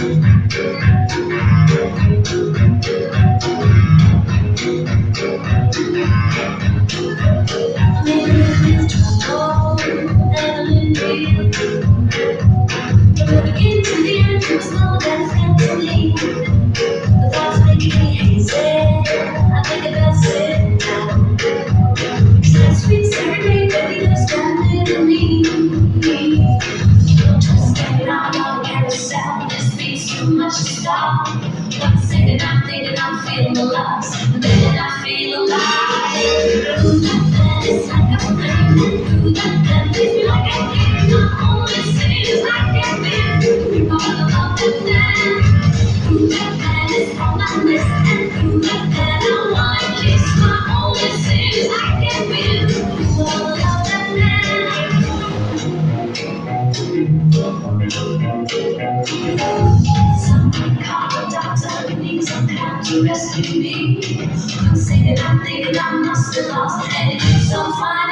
Begin to the end, you know that's empty. The thoughts making me hazy. I think I better sit down. That sweet serenade, baby, you're standing to me. Just get out on the carousel. This beat's too much to stop. One second I'm thinking I'm feeling lost, and then I feel alive. Ooh, that is like a flame. Ooh, that leaves me like a king. My only sin is I can't be all about the man. Ooh, that is on my list, and ooh, that I wanna kiss. My only sin is I can't be all about that man. Someone call a doctor, need some help to rescue me. I'm singing, I'm thinking I must have lost, and it's so fine.